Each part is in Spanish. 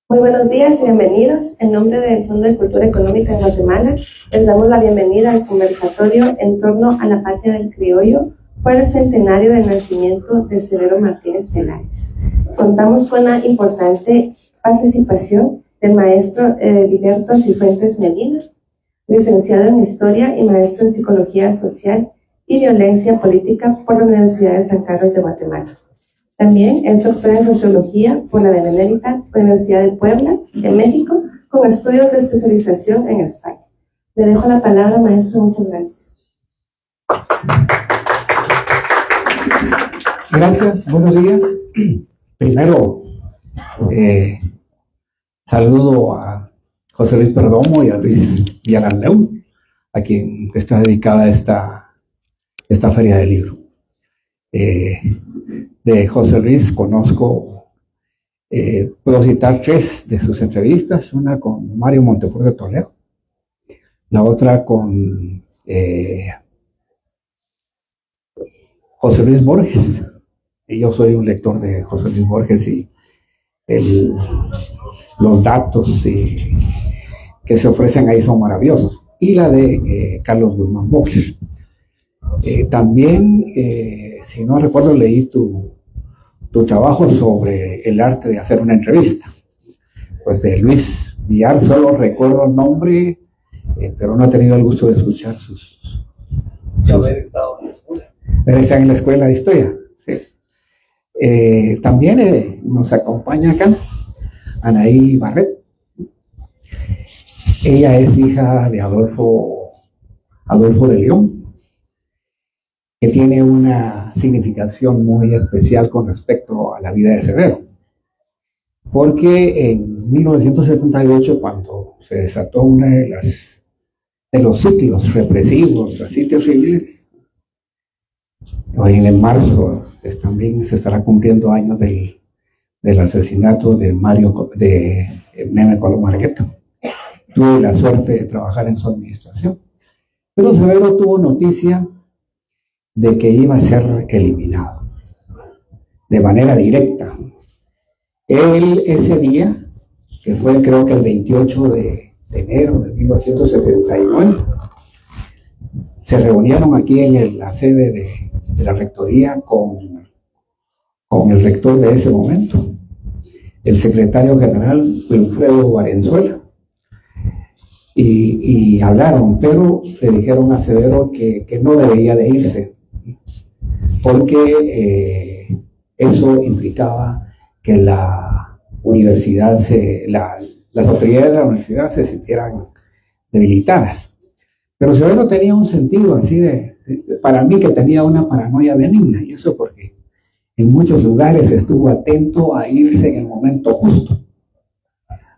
Muy buenos días y bienvenidos. En nombre del Fondo de Cultura Económica de Guatemala, les damos la bienvenida al conversatorio en torno a la patria del criollo por el centenario del nacimiento de Severo Martínez Peláez. Contamos con la importante participación del maestro Heriberto Cifuentes Medina, licenciado en Historia y maestro en Psicología Social y Violencia Política por la Universidad de San Carlos de Guatemala. También es doctor en Sociología por la Benemérita Universidad de Puebla, en México, con estudios de especialización en España. Le dejo la palabra, maestro. Muchas gracias. Gracias, buenos días. Primero, saludo a José Luis Perdomo y a Luis Villarandeu, a quien está dedicada esta feria del libro. De José Luis conozco, puedo citar 3 de sus entrevistas, una con Mario Montefort de Toledo, la otra con José Luis Borges, y yo soy un lector de José Luis Borges y los datos que se ofrecen ahí son maravillosos, y la de Carlos Guzmán Bosch. También, si no recuerdo, leí tu trabajo sobre el arte de hacer una entrevista. Pues de Luis Villar solo recuerdo el nombre, pero no he tenido el gusto de escuchar sus haber estado en la escuela. Está en la escuela de historia, sí. También nos acompaña acá Anaí Barret. Ella es hija de Adolfo de León, que tiene una significación muy especial con respecto a la vida de Severo, porque en 1978, cuando se desató uno de los ciclos represivos así terribles, hoy en marzo también se estará cumpliendo años del asesinato de Meme Coloma Argueta. Tuve la suerte de trabajar en su administración, pero Severo tuvo noticia de que iba a ser eliminado de manera directa. Él ese día, que fue creo que el 28 de enero de 1979, se reunieron aquí en la sede de la rectoría con el rector de ese momento, el secretario general Wilfredo Valenzuela, y hablaron, pero le dijeron a Severo que no debería de irse, porque eso implicaba que la universidad, las autoridades de la universidad se sintieran debilitadas. Pero Severo tenía un sentido así para mí, que tenía una paranoia benigna, y eso porque en muchos lugares estuvo atento a irse en el momento justo.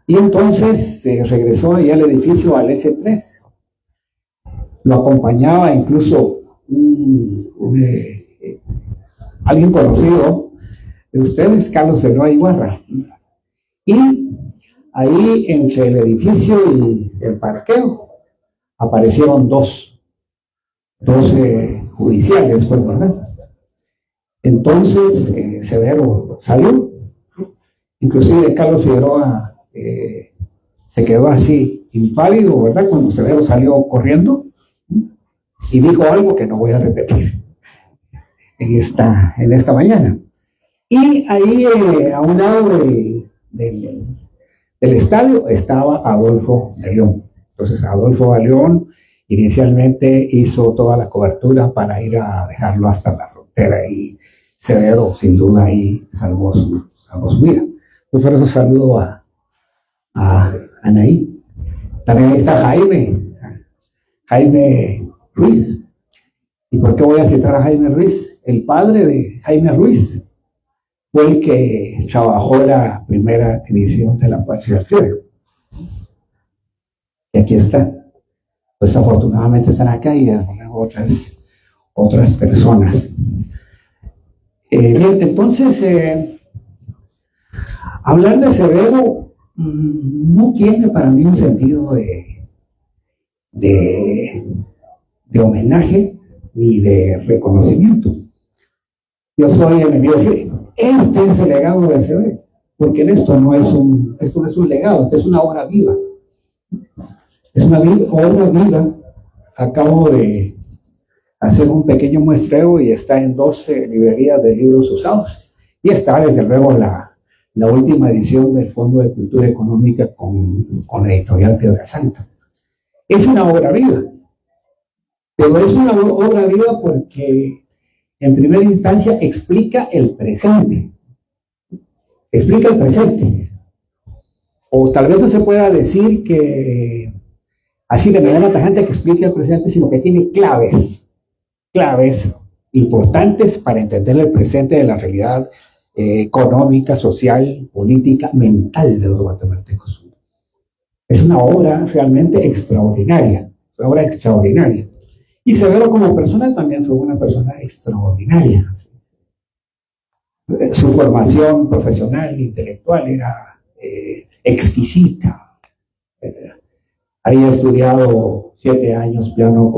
Y entonces regresó allá al edificio al S3. Lo acompañaba incluso alguien conocido de ustedes, Carlos Figueroa Ibarra. Y ahí entre el edificio y el parqueo aparecieron dos judiciales, pues, ¿verdad? Entonces Severo salió, inclusive Carlos Figueroa se quedó así impávido, ¿verdad? Cuando Severo salió corriendo y dijo algo que no voy a repetir en esta mañana. Y ahí a un lado del estadio estaba Adolfo de León. Entonces Adolfo de León inicialmente hizo toda la cobertura para ir a dejarlo hasta la frontera, y Severo sin duda ahí salvó su vida. Pues por eso saludo a Anaí. También está Jaime Ruiz. ¿Y por qué voy a citar a Jaime Ruiz? El padre de Jaime Ruiz fue el que trabajó la primera edición de La Patria del Criollo. Y aquí está. Pues afortunadamente están acá, y otras personas. Bien, entonces, hablar de Severo no tiene para mí un sentido de homenaje ni de reconocimiento. Yo soy enemigo de decir, este es el legado de Severo. porque esto no es un legado, esto es una obra viva. Es una obra viva. Acabo de hacer un pequeño muestreo y está en 12 librerías de libros usados. Y está, desde luego, la última edición del Fondo de Cultura Económica con la editorial Piedrasanta. Es una obra viva, pero es una obra viva porque en primera instancia explica el presente. Explica el presente. O tal vez no se pueda decir que así de manera tajante que explique el presente, sino que tiene claves importantes para entender el presente de la realidad económica, social, política, mental de los guatemaltecos. Es una obra realmente extraordinaria, una obra extraordinaria. Y Severo como persona también fue una persona extraordinaria. Su formación profesional, intelectual era exquisita. Había estudiado 7 años piano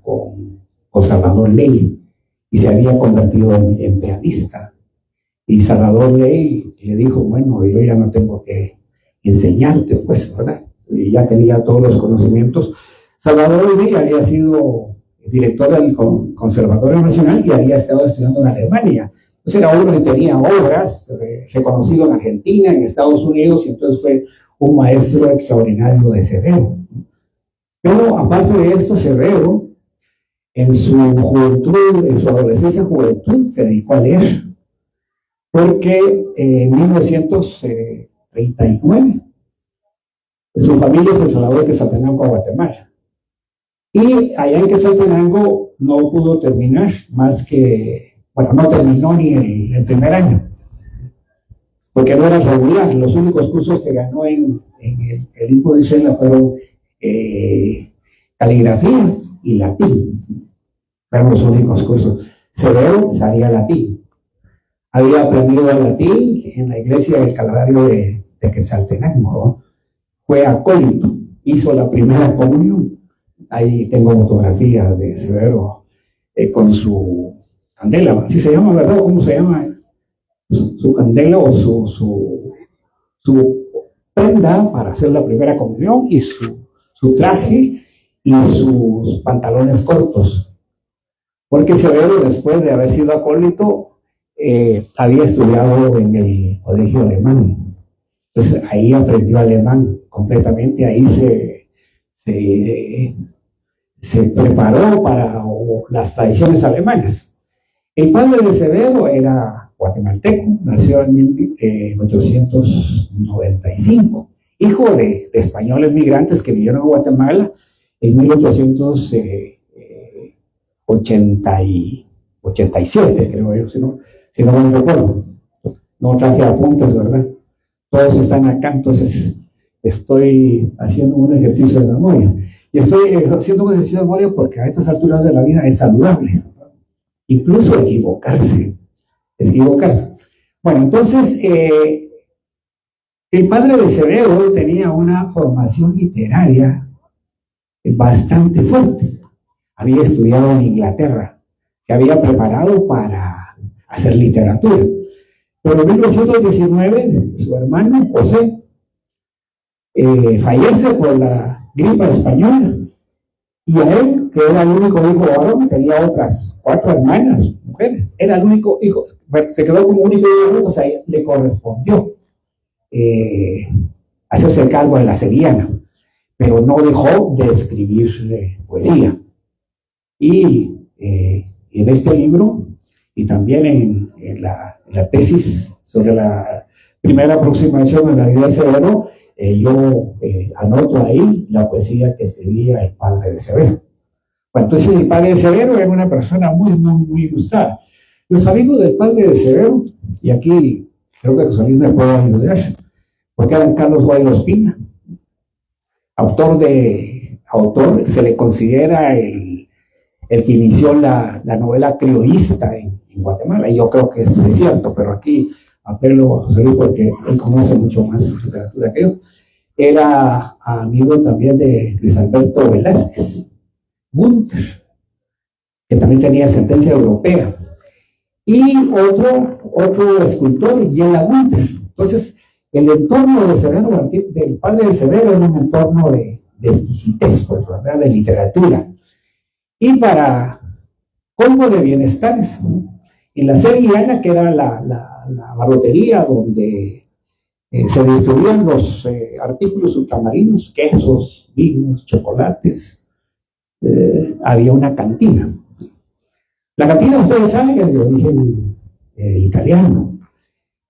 con Salvador Ley y se había convertido en pianista. Y Salvador Ley le dijo, bueno, yo ya no tengo que enseñarte, pues, ¿verdad? Y ya tenía todos los conocimientos. Salvador Ley había sido director del Conservatorio Nacional y había estado estudiando en Alemania. Entonces era uno que tenía obras reconocido en Argentina, en Estados Unidos, y entonces fue un maestro extraordinario de Severo. Pero aparte de esto, Severo, en su juventud, en su adolescencia juventud, se dedicó a leer. Porque en 1939 su familia se trasladó de Quetzaltenango a Guatemala. Y allá en Quetzaltenango no pudo terminar más que, bueno, no terminó ni el primer año, porque no era regular. Los únicos cursos que ganó en el Impo de Isela fueron caligrafía y latín. Fueron los únicos cursos. Severo sabía latín. Había aprendido el latín en la iglesia del Calvario de Quetzaltenango, ¿no? Fue acólito, hizo la primera comunión. Ahí tengo fotografías de Severo con su candela, así se llama, ¿verdad? ¿Cómo se llama? Su candela o su prenda para hacer la primera comunión y su traje y sus pantalones cortos. Porque Severo, después de haber sido acólito, había estudiado en el colegio alemán. Entonces ahí aprendió alemán completamente, ahí se preparó para las tradiciones alemanas. El padre de Severo era guatemalteco, nació en 1895, hijo de españoles migrantes que vinieron a Guatemala en 1887, creo yo, si no me recuerdo. No traje apuntes, ¿verdad? Todos están acá, entonces estoy haciendo un ejercicio de memoria. Y estoy haciendo un ejercicio de memoria porque a estas alturas de la vida es saludable. Incluso equivocarse. Bueno, entonces, el padre de Severo tenía una formación literaria bastante fuerte. Había estudiado en Inglaterra, se había preparado para hacer literatura. Pero en 1919, su hermano José fallece por la gripe española. Y a él, que era el único hijo varón, tenía otras 4 hermanas, mujeres, era el único hijo, se quedó como único hijo, o sea, le correspondió hacerse cargo de la Sevillana, pero no dejó de escribir poesía. Y en este libro, y también en la tesis sobre la primera aproximación a la vida de Severo, yo anoto ahí la poesía que escribía el padre de Severo. Bueno, entonces el padre de Severo era una persona muy ilustrada. Los amigos del padre de Severo, y aquí creo que José Luis me puede ayudar, porque eran Carlos Guaylo Espina, autor, se le considera el que inició la novela criollista en Guatemala, y yo creo que es cierto, pero aquí apelo a José Luis porque él conoce mucho más literatura que yo. Era amigo también de Luis Alberto Velázquez Gunther, que también tenía ascendencia europea, y otro escultor, Yela Gunther. Entonces el entorno de Severo, del padre de Severo, era un entorno de exquisitez, pues, ¿verdad? De literatura. Y para colmo de bienestares, ¿no? En la Sevillana, que era la barrotería donde se distribuían los artículos ultramarinos, quesos, vinos, chocolates, había una cantina. La cantina, ustedes saben, es de origen italiano.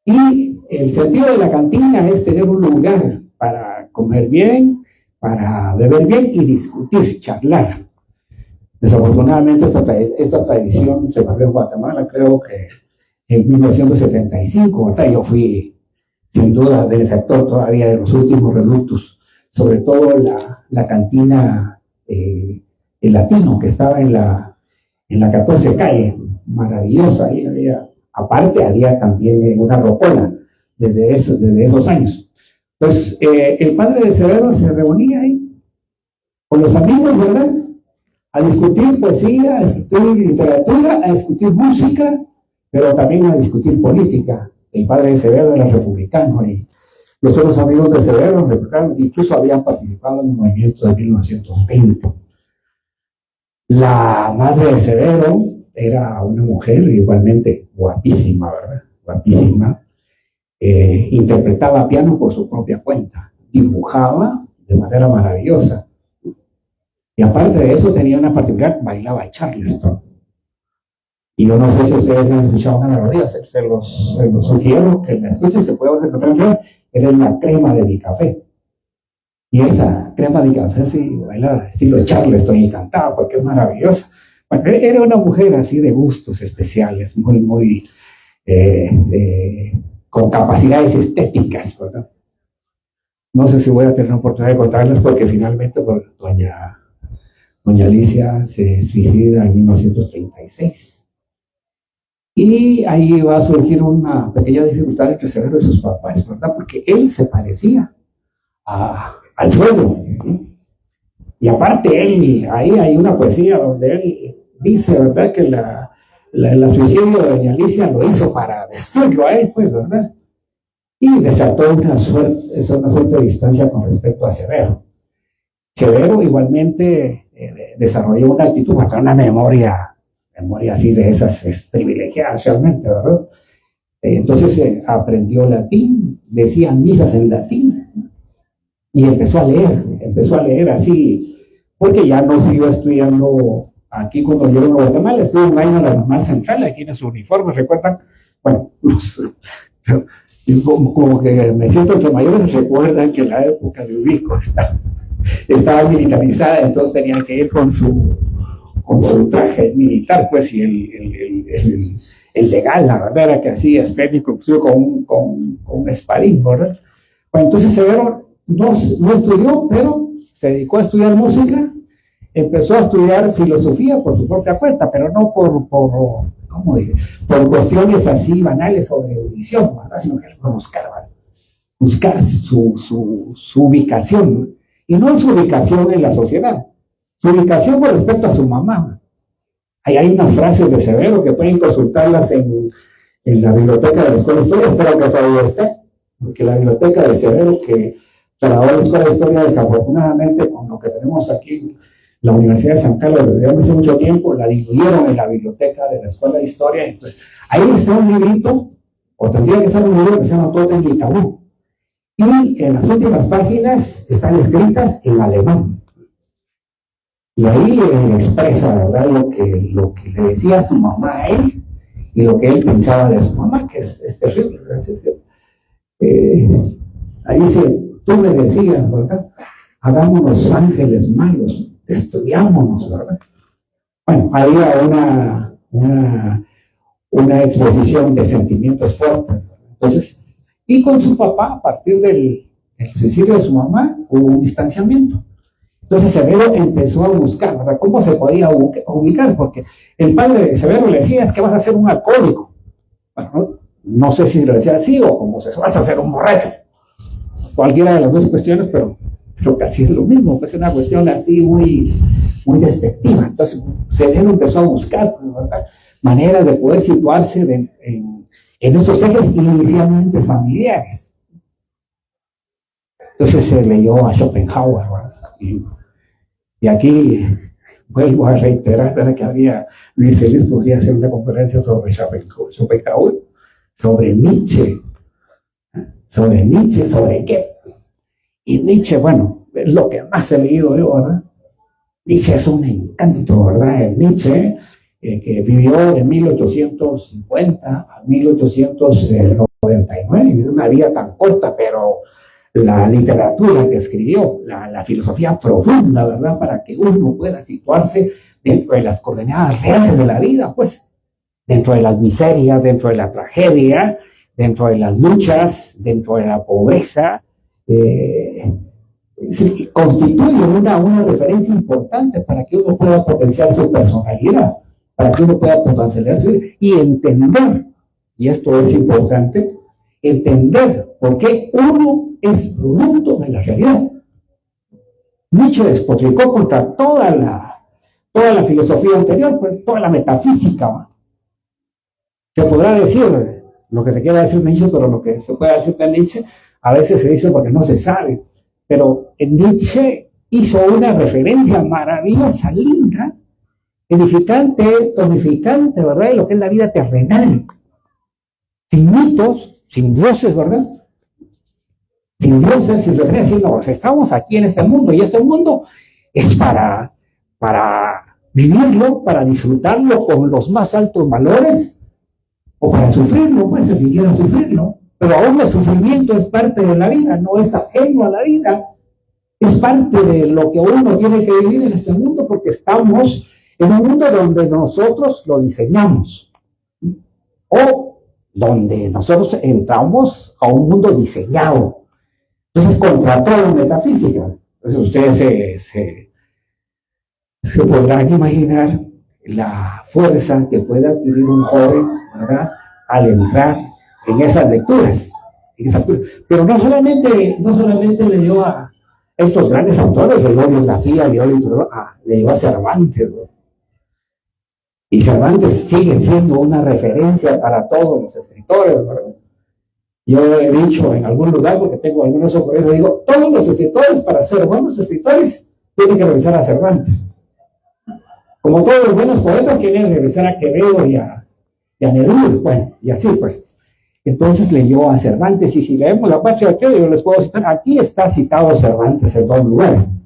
Y el sentido de la cantina es tener un lugar para comer bien, para beber bien y discutir, charlar. Desafortunadamente esta tradición se perdió en Guatemala, creo que en 1975, ¿verdad? Yo fui sin duda benefactor todavía de los últimos reductos, sobre todo la cantina El Latino, que estaba en la 14 calle, maravillosa. Ahí había, aparte había también una rocola desde esos años. Pues el padre de Severo se reunía ahí con los amigos, ¿verdad? A discutir poesía, a discutir literatura, a discutir música, pero también a discutir política. El padre de Severo era republicano y los otros amigos de Severo republicanos incluso habían participado en el movimiento de 1920. La madre de Severo era una mujer igualmente guapísima, ¿verdad? Guapísima. Interpretaba piano por su propia cuenta, dibujaba de manera maravillosa. Y aparte de eso tenía una particular, bailaba Charleston. Y yo no sé si ustedes han escuchado una melodía, se los sugiero que la escuchen, se puede encontrar, era la crema de mi café. Y esa crema de mi café sí bailaba estilo Charleston y cantaba porque es maravillosa. Bueno, era una mujer así de gustos especiales, muy con capacidades estéticas, ¿verdad? No sé si voy a tener la oportunidad de contarles porque finalmente doña Alicia se suicida en 1936. Y ahí va a surgir una pequeña dificultad entre Severo y sus papás, ¿verdad? Porque él se parecía al suegro. Y aparte ahí hay una poesía donde él dice, ¿verdad? Que el suicidio de doña Alicia lo hizo para destruirlo a él, pues, ¿verdad? Y desató una suerte de distancia con respecto a Severo. Severo igualmente desarrolló una actitud, una memoria así de esas privilegiadas realmente, ¿verdad? Entonces aprendió latín, decía misas en latín y empezó a leer así, porque ya no siguió estudiando aquí cuando llegó a Guatemala, estuvo un año en la Normal Central, aquí en su uniforme, ¿recuerdan? Bueno, como que me siento entre mayores, recuerdan que en la época de Ubico estaba militarizada, entonces tenía que ir con su traje militar, pues, y el legal, la verdad, era que hacía espléndido, con un espadín, ¿verdad? Bueno, entonces Severo no estudió, pero se dedicó a estudiar música, empezó a estudiar filosofía por su propia cuenta, pero no por cuestiones así banales o de erudición, ¿verdad? Sino que buscar su ubicación, y no su ubicación en la sociedad, su ubicación con respecto a su mamá. Ahí hay unas frases de Severo que pueden consultarlas en la biblioteca de la Escuela de Historia, espero que todavía esté, porque la biblioteca de Severo, que trabajó la Escuela de Historia, desafortunadamente, con lo que tenemos aquí, la Universidad de San Carlos, desde hace mucho tiempo, la diluyeron en la biblioteca de la Escuela de Historia. Entonces, ahí está un librito, o tendría que ser un libro que se llama Totem y Tabú. Y en las últimas páginas están escritas en alemán. Y ahí expresa, ¿verdad?, lo que le decía a su mamá a él y lo que él pensaba de su mamá, que es terrible, ¿verdad? Ahí dice, tú me decías, ¿verdad? Hagámonos ángeles malos, destruyámonos, ¿verdad? Bueno, había una exposición de sentimientos fuertes, ¿verdad? Entonces, y con su papá, a partir del suicidio de su mamá, hubo un distanciamiento. Entonces Severo empezó a buscar, ¿verdad?, cómo se podía ubicar, porque el padre de Severo le decía, es que vas a ser un alcohólico. Bueno, no sé si lo decía así o como se vas a ser un borracho. Cualquiera de las dos cuestiones, pero casi es lo mismo, pues es una cuestión así muy despectiva. Entonces Severo empezó a buscar, ¿verdad?, maneras de poder situarse en esos ejes inicialmente familiares. Entonces se leyó a Schopenhauer, ¿verdad? Y aquí vuelvo a reiterar, ¿verdad? Que Luis Elías podría hacer una conferencia sobre Schopenhauer, sobre Nietzsche, sobre Goethe. Y Nietzsche, bueno, es lo que más he leído yo, ¿verdad? Nietzsche es un encanto, ¿verdad? El Nietzsche, que vivió de 1850 a 1899, es una vida tan corta, pero la literatura que escribió, la filosofía profunda, ¿verdad? Para que uno pueda situarse dentro de las coordenadas reales de la vida, pues, dentro de las miserias, dentro de la tragedia, dentro de las luchas, dentro de la pobreza, constituye una referencia importante para que uno pueda potenciar su personalidad, para que uno pueda potenciar su vida y entender, y esto es importante, entender por qué uno es producto de la realidad. Nietzsche despotricó contra toda la filosofía anterior, pues, toda la metafísica, ¿no? Se podrá decir lo que se quiera decir Nietzsche, pero lo que se puede decir de Nietzsche a veces se dice porque no se sabe. Pero Nietzsche hizo una referencia maravillosa, linda, edificante, tonificante, ¿verdad? De lo que es la vida terrenal. Sin mitos, sin dioses, ¿verdad? Sin dioses, sin referencias, no, estamos aquí en este mundo y este mundo es para vivirlo, para disfrutarlo con los más altos valores o para sufrirlo, pues si quieren sufrirlo. Pero aún el sufrimiento es parte de la vida, no es ajeno a la vida, es parte de lo que uno tiene que vivir en este mundo porque estamos en un mundo donde nosotros lo diseñamos o donde nosotros entramos a un mundo diseñado. Entonces, contra toda metafísica. Entonces, ustedes se podrán imaginar la fuerza que puede adquirir un joven, ¿verdad?, al entrar en esas lecturas. Pero no solamente leyó a estos grandes autores, leyó biografía, leyó a Cervantes, ¿no? Y Cervantes sigue siendo una referencia para todos los escritores, ¿verdad? Yo he dicho en algún lugar, porque tengo algunos ocurridos, digo, todos los escritores, para ser buenos escritores, tienen que revisar a Cervantes. Como todos los buenos poetas, tienen que revisar a Quevedo y a Neruda, bueno, y así pues. Entonces leyó a Cervantes, y si leemos La Patria de Quevedo, yo les puedo citar, aquí está citado Cervantes en 2 lugares.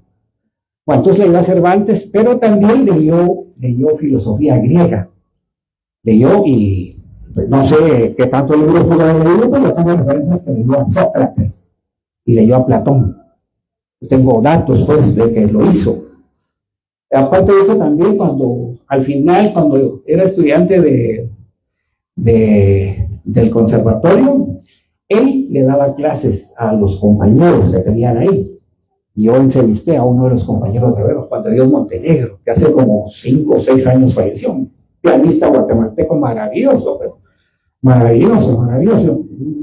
Bueno, entonces leyó a Cervantes, pero también leyó filosofía griega. Leyó y no sé qué tanto libros pudo haber leído, pero tengo referencias que leyó a Sócrates y leyó a Platón. Tengo datos, pues, de que lo hizo. Aparte de eso, también al final, cuando era estudiante del conservatorio, él le daba clases a los compañeros que tenían ahí. Y yo entrevisté a uno de los compañeros de Veros, Juan de Dios Montenegro, que hace como 5 o 6 años falleció. Un pianista guatemalteco maravilloso, pues. Maravilloso.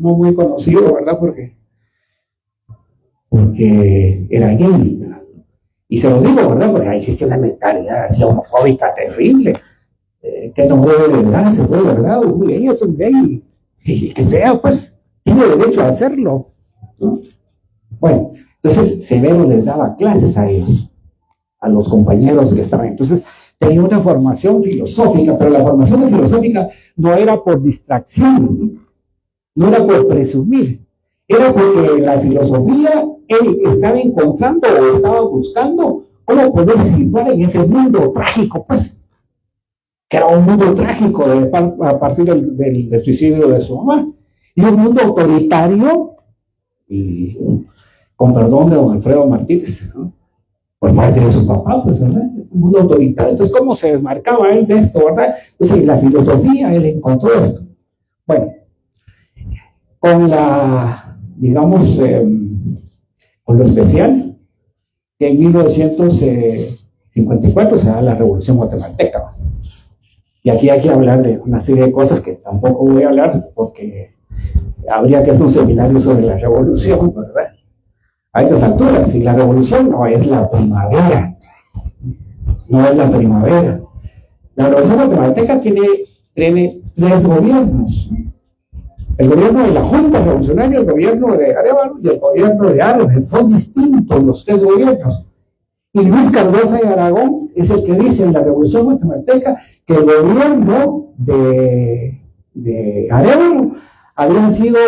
No muy conocido, ¿verdad? Porque era gay, ¿verdad? Y se lo digo, ¿verdad? Porque ahí existe una mentalidad así homofóbica terrible, que no debe de darse, pues, ¿verdad? Un gay es un gay, y que sea, pues, tiene derecho a hacerlo, ¿no? Bueno, entonces Severo les daba clases a ellos, a los compañeros que estaban. Entonces tenía una formación filosófica, pero la formación filosófica no era por distracción, no era por presumir, era porque la filosofía él estaba encontrando o estaba buscando cómo poder situar en ese mundo trágico, pues, que era un mundo trágico a partir del suicidio de su mamá, y un mundo autoritario, y con perdón de don Alfredo Martínez, ¿no?, por parte de su papá, pues, ¿verdad? Un mundo autoritario. Entonces, ¿cómo se desmarcaba él de esto, verdad? Entonces, en la filosofía él encontró esto. Bueno, con digamos, con lo especial, que en 1954 se da la Revolución Guatemalteca. Y aquí hay que hablar de una serie de cosas que tampoco voy a hablar, porque habría que hacer un seminario sobre la Revolución, ¿verdad? A estas alturas, y la Revolución no es la primavera. No es la primavera. La Revolución Guatemalteca tiene 3 gobiernos. El gobierno de la Junta Revolucionaria, el gobierno de Arévalo y el gobierno de Arbenz son distintos los tres gobiernos. Y Luis Cardosa de Aragón es el que dice en la Revolución Guatemalteca que el gobierno de Arévalo habían sido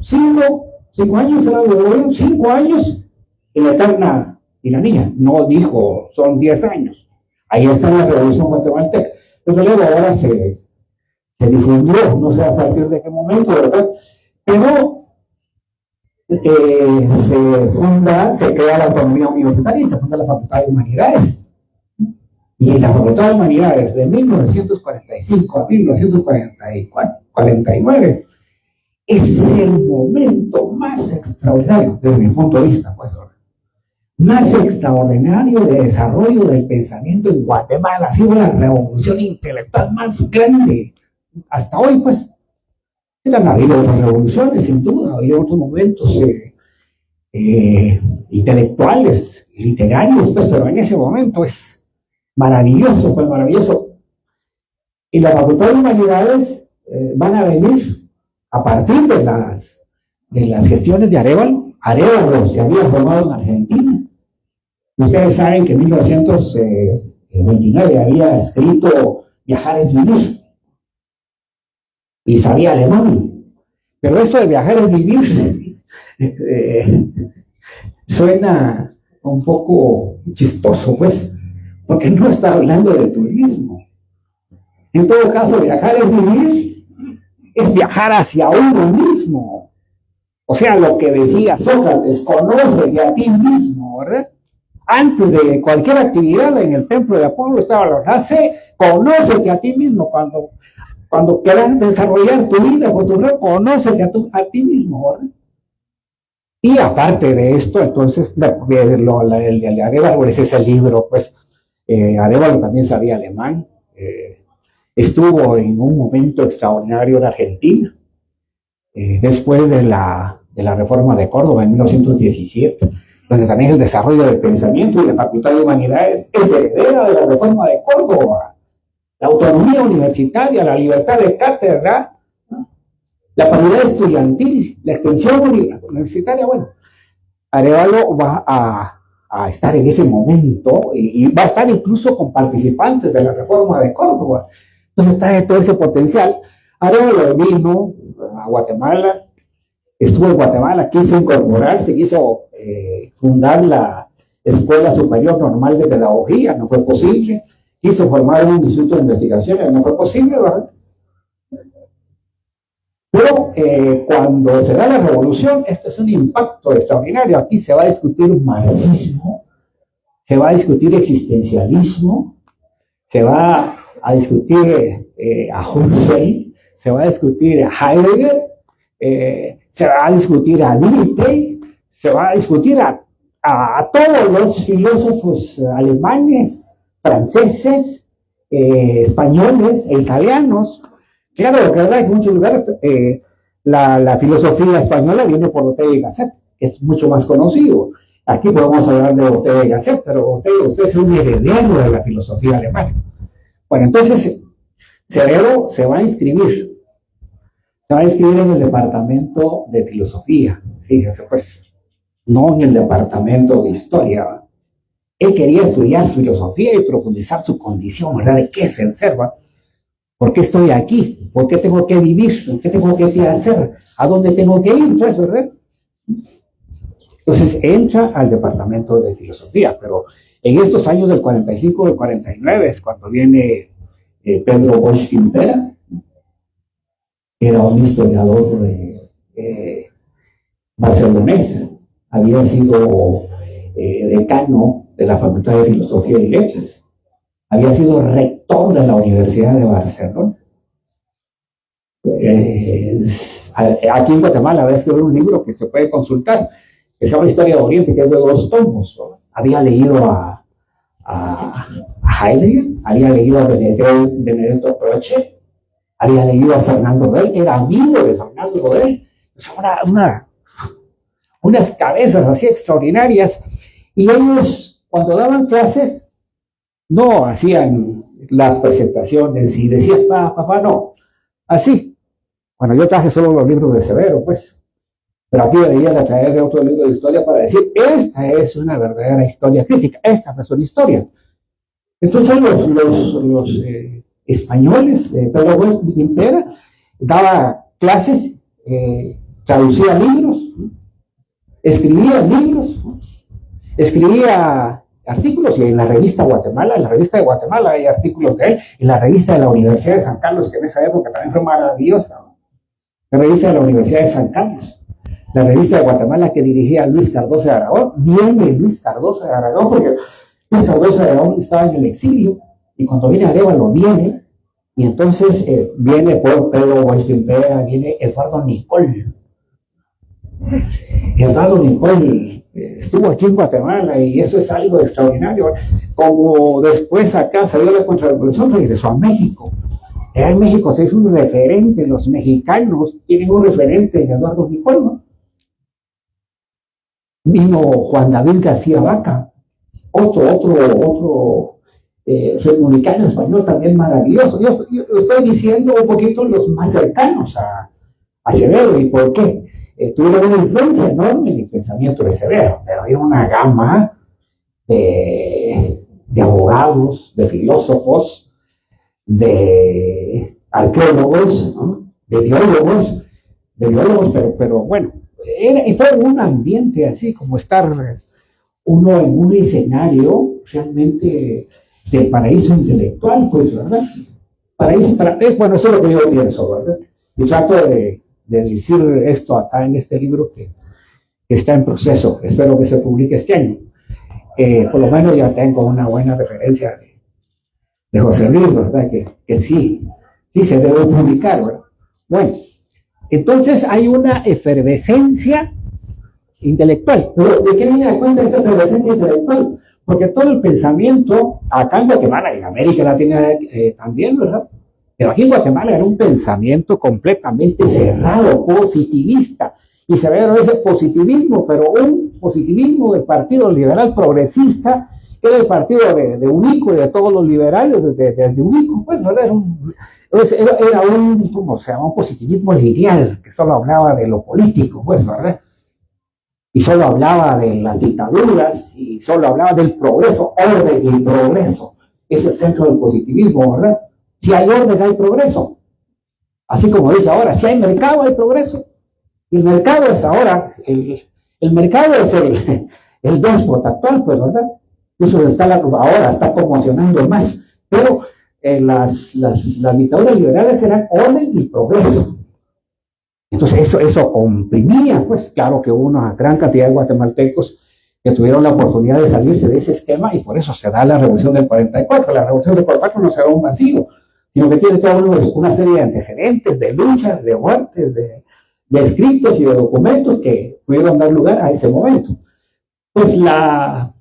5 años, era el gobierno, 5 años en la eterna tiranía. No dijo, son 10 años. Ahí está la Revolución Guatemalteca. Pero luego ahora se difundió, no sé a partir de qué momento, ¿verdad? Pero se crea la autonomía universitaria y se funda la Facultad de Humanidades. Y en la Facultad de Humanidades de 1945 a 1949 es el momento más extraordinario, desde mi punto de vista, pues, más extraordinario de desarrollo del pensamiento en Guatemala. Ha sido la revolución intelectual más grande hasta hoy, pues. Han habido otras revoluciones, sin duda, ha habido otros momentos intelectuales, literarios, pues, pero en ese momento es maravilloso, pues maravilloso. Y la Facultad de Humanidades van a venir a partir de las gestiones de Arévalo. Arévalo se había formado en Argentina. Ustedes saben que en 1929 había escrito Viajar es vivir y sabía alemán. Pero esto de viajar es vivir suena un poco chistoso, pues, porque no está hablando de turismo. En todo caso, viajar es vivir, es viajar hacia uno mismo. O sea, lo que decía Sócrates, conócete a ti mismo, ¿verdad? Antes de cualquier actividad en el templo de Apolo estaba la frase, conócete a ti mismo. Cuando quieras desarrollar tu vida, conócete a ti mismo, ¿verdad? Y aparte de esto, entonces, el de Arévalo, ese es el libro, pues, Arévalo también sabía alemán, estuvo en un momento extraordinario en Argentina, después de la reforma de Córdoba en 1917, donde también el desarrollo del pensamiento y la Facultad de Humanidades es heredera de la reforma de Córdoba, la autonomía universitaria, la libertad de cátedra, ¿no? La paridad estudiantil, la extensión universitaria. Bueno, Arévalo va a estar en ese momento y va a estar incluso con participantes de la reforma de Córdoba. Entonces trae todo ese potencial. Arévalo vino a Guatemala, estuvo en Guatemala, quiso incorporarse, quiso fundar la Escuela Superior Normal de Pedagogía, no fue posible. Quiso formar un instituto de investigaciones, no fue posible, ¿verdad? Pero cuando se da la revolución, esto es un impacto extraordinario. Aquí se va a discutir marxismo, se va a discutir existencialismo, se va a discutir a Husserl, se va a discutir a Heidegger, se va a discutir a Dilthey, se va a discutir a todos los filósofos alemanes, franceses, españoles e italianos. Claro, que en muchos lugares la filosofía española viene por Ortega y Gasset, que es mucho más conocido. Aquí podemos hablar de Ortega y Gasset, pero usted es un heredero de la filosofía alemana. Bueno, entonces, Severo se va a inscribir en el departamento de filosofía, fíjese pues, no en el departamento de historia. Él quería estudiar filosofía y profundizar su condición, ¿verdad? ¿De qué es el ser, va? ¿Por qué estoy aquí? ¿Por qué tengo que vivir? ¿Qué tengo que hacer? ¿A dónde tengo que ir? Pues, ¿verdad? Entonces entra al departamento de filosofía, pero en estos años del 45, del 49 es cuando viene Pedro Bosch Quintera, que era un historiador barcelonés, había sido decano de la Facultad de Filosofía y Letras, había sido rector de la Universidad de Barcelona. Aquí en Guatemala había escrito un libro que se puede consultar, que se llama Historia de Oriente, que es de 2 tomos, ¿no? Había leído a Heidegger, había leído a Benedetto Croce, había leído a Fernando Bell, era amigo de Fernando Bell. Unas cabezas así extraordinarias, y ellos cuando daban clases no hacían las presentaciones y decían papá, no, así Bueno, yo traje solo los libros de Severo, pues, pero aquí debería traer otro libro de historia para decir, esta es una verdadera historia crítica, esta no es una historia. Entonces los españoles, Pedro Impera, daba clases, traducía libros, escribía libros, escribía artículos, y en la revista de Guatemala hay artículos de él, en la revista de la Universidad de San Carlos, que en esa época también fue maravillosa, ¿no? La revista de la Universidad de San Carlos, la revista de Guatemala que dirigía Luis Cardoso de Aragón, viene Luis Cardoso de Aragón, porque Luis Cardoso de Aragón estaba en el exilio, y cuando viene Arévalo viene, y entonces viene por Pedro Impera, viene Eduardo Nicol. Eduardo Nicol estuvo aquí en Guatemala y eso es algo extraordinario. Como después acá salió la contrarrevolución, regresó a México. En México se hizo un referente, los mexicanos tienen un referente en Eduardo Nicol, ¿no? Vino Juan David García Vaca, otro republicano español también maravilloso. Yo estoy diciendo un poquito los más cercanos a Severo. ¿Y por qué? Tuvieron una influencia enorme en el pensamiento de Severo, pero hay una gama de abogados, de filósofos, de arqueólogos, ¿no? de biólogos, pero bueno, fue un ambiente así como estar uno en un escenario realmente de paraíso intelectual, pues, ¿verdad? Bueno, eso es lo que yo pienso, ¿verdad? Y trato de decir esto acá en este libro que está en proceso, espero que se publique este año. Por lo menos ya tengo una buena referencia de José Luis, ¿verdad? Que sí se debe publicar, ¿verdad? Bueno, entonces hay una efervescencia intelectual. Pero ¿de qué viene a cuenta esta efervescencia intelectual? Porque todo el pensamiento, acá en Guatemala y en América Latina también, ¿verdad? Pero aquí en Guatemala era un pensamiento completamente cerrado, positivista. Y se ve ese positivismo, pero un positivismo del Partido Liberal Progresista, que era el partido de UNICO y de todos los liberales de UNICO. Pues, ¿no? Era un, ¿cómo se llama? Un positivismo lineal, que solo hablaba de lo político, pues, ¿verdad? Y solo hablaba de las dictaduras, y solo hablaba del progreso, orden y progreso. Es el centro del positivismo, ¿verdad? Si hay orden, hay progreso. Así como dice ahora, si hay mercado, hay progreso. Y el mercado es ahora, el mercado es el déspota actual, pues, ¿verdad? Eso ahora está conmocionando más. Pero las dictaduras liberales eran orden y progreso. Entonces eso comprimía, pues claro que hubo una gran cantidad de guatemaltecos que tuvieron la oportunidad de salirse de ese esquema y por eso se da la revolución del 44. La revolución del 44 no se da un vacío, sino que tiene toda una serie de antecedentes, de luchas, de muertes, de escritos y de documentos que pudieron dar lugar a ese momento. Pues la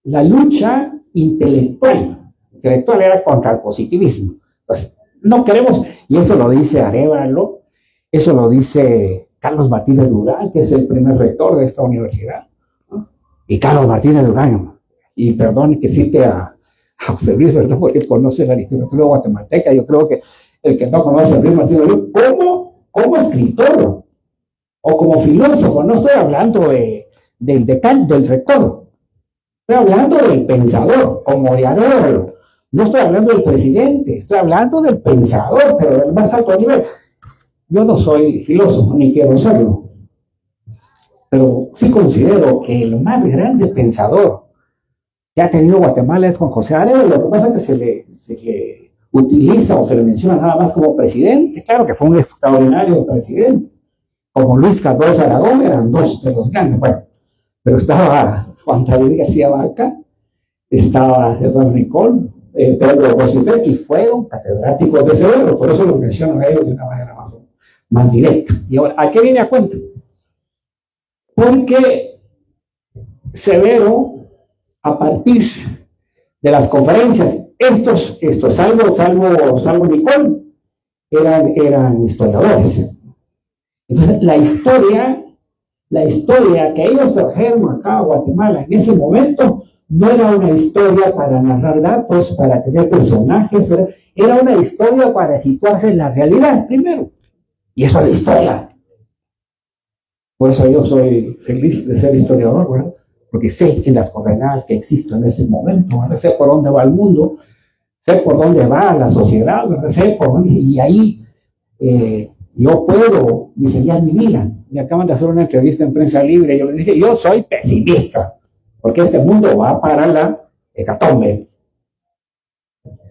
lucha intelectual era contra el positivismo. Pues no queremos, y eso lo dice Arévalo, eso lo dice Carlos Martínez Durán, que es el primer rector de esta universidad, ¿no? Y Carlos Martínez Durán, y perdón que cite a José Luis, ¿verdad? Porque conoce la literatura guatemalteca. Yo creo que el que no conoce a Luis Martínez Durán, como escritor o como filósofo, no estoy hablando del decano, del rector, estoy hablando del pensador, como de Arévalo. No estoy hablando del presidente, estoy hablando del pensador, pero del más alto nivel. Yo no soy filósofo, ni quiero serlo, pero sí considero que el más grande pensador que ha tenido Guatemala es Juan José Arévalo. Lo que pasa es que se le utiliza o se le menciona nada más como presidente. Claro que fue un extraordinario presidente, como Luis Cardoso de Aragón, eran dos de los grandes. Bueno, pero estaba Juan David García Vaca, estaba Eduardo Nicol, Pedro Impera, y fueron catedráticos de Severo. Por eso los menciono a ellos de una manera más directa. Y ahora, ¿a qué viene a cuenta? Porque Severo, a partir de las conferencias, estos salvo Nicol, eran historiadores. Entonces, la historia que ellos trajeron acá a Guatemala en ese momento no era una historia para narrar datos, para tener personajes, era una historia para situarse en la realidad, primero. Y eso es la historia. Por eso yo soy feliz de ser historiador, ¿verdad? Porque sé en las coordenadas que existen en este momento, ¿verdad? Sé por dónde va el mundo, sé por dónde va la sociedad, ¿verdad? Sé por dónde, y ahí yo puedo diseñar mi vida. Me acaban de hacer una entrevista en Prensa Libre y yo les dije, yo soy pesimista, porque este mundo va para la hecatombe.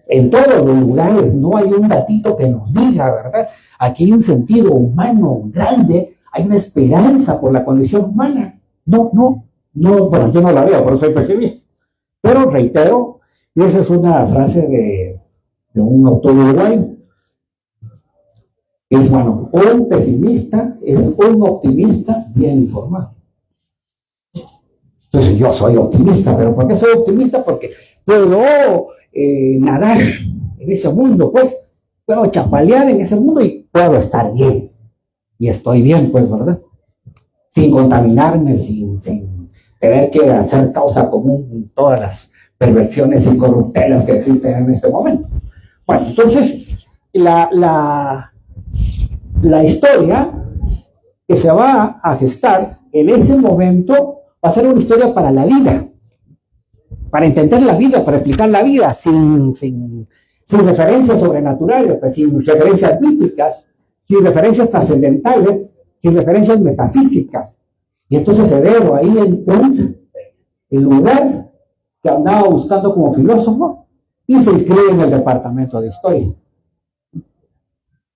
En todos los lugares no hay un datito que nos diga, ¿verdad? Aquí hay un sentido humano grande, hay una esperanza por la condición humana. No, bueno, yo no la veo, por eso soy pesimista. Pero reitero, y esa es una frase de un autor uruguayo, es bueno, un pesimista es un optimista bien informado. Entonces yo soy optimista, pero ¿por qué soy optimista? Porque puedo nadar en ese mundo, pues, puedo chapalear en ese mundo y puedo estar bien. Y estoy bien, pues, ¿verdad? Sin contaminarme, sin tener que hacer causa común en todas las perversiones y corruptelas que existen en este momento. Bueno, entonces, la historia que se va a gestar en ese momento va a ser una historia para la vida, para entender la vida, para explicar la vida, sin referencias sobrenaturales, pues, sin referencias bíblicas, sin referencias trascendentales, sin referencias metafísicas. Y entonces Severo ahí encuentra el lugar que andaba buscando como filósofo y se inscribe en el departamento de historia.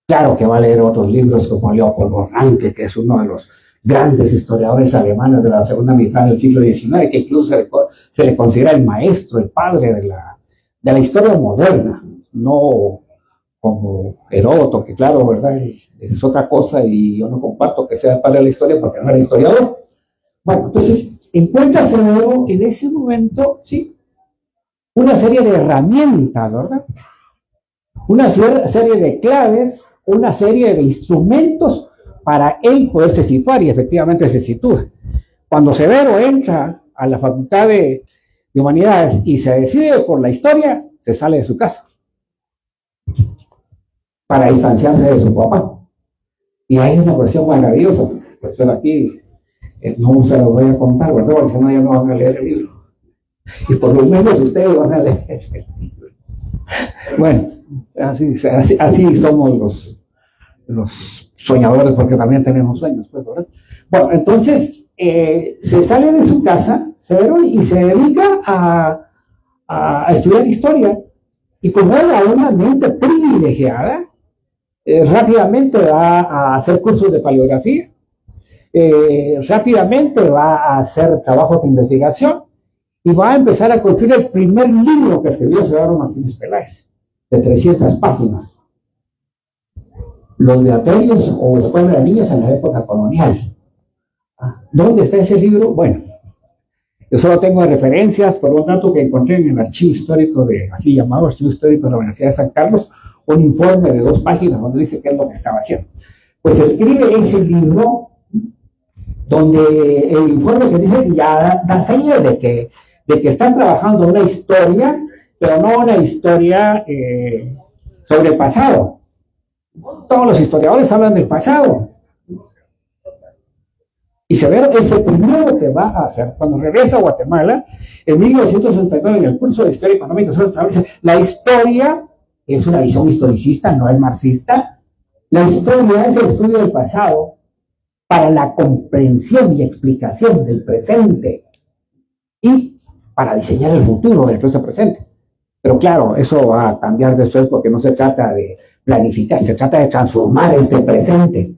Claro que va a leer otros libros como Leopold Ranke, que es uno de los grandes historiadores alemanes de la segunda mitad del siglo XIX, que incluso se le considera el maestro, el padre de la historia moderna, no como Heródoto, que claro, ¿verdad? Es otra cosa y yo no comparto que sea el padre de la historia porque no era historiador. Bueno, entonces encuentra Severo en ese momento, sí, una serie de herramientas, ¿verdad? Una serie de claves, una serie de instrumentos para él poderse situar, y efectivamente se sitúa. Cuando Severo entra a la Facultad de Humanidades y se decide por la historia, se sale de su casa para distanciarse de su papá. Y hay una cuestión maravillosa, pues yo aquí no se lo voy a contar, ¿verdad? Porque si no ya no van a leer el libro. Y por lo menos ustedes van a leer el libro. Bueno, así somos los soñadores, porque también tenemos sueños, pues, ¿verdad? Bueno, entonces se sale de su casa, Severo, y se dedica a estudiar historia. Y como era una mente privilegiada, rápidamente va a hacer cursos de paleografía, rápidamente va a hacer trabajos de investigación y va a empezar a construir el primer libro que escribió Severo Martínez Peláez, de 300 páginas. Los Beaterios o Escuela de Niños en la época colonial. ¿Dónde está ese libro? Bueno, yo solo tengo referencias por un dato que encontré en el archivo histórico así llamado Archivo Histórico de la Universidad de San Carlos, un informe de 2 páginas donde dice qué es lo que estaba haciendo. Pues escribe ese libro donde el informe que dice ya da señas de que están trabajando una historia, pero no una historia sobre el pasado. Todos los historiadores hablan del pasado. Y Severo es el primero que va a hacer. Cuando regresa a Guatemala, en 1969, en el curso de Historia Económica, la historia es una visión historicista, no es marxista. La historia es el estudio del pasado para la comprensión y explicación del presente y para diseñar el futuro del presente. Pero claro, eso va a cambiar después porque no se trata de planificar, se trata de transformar este presente.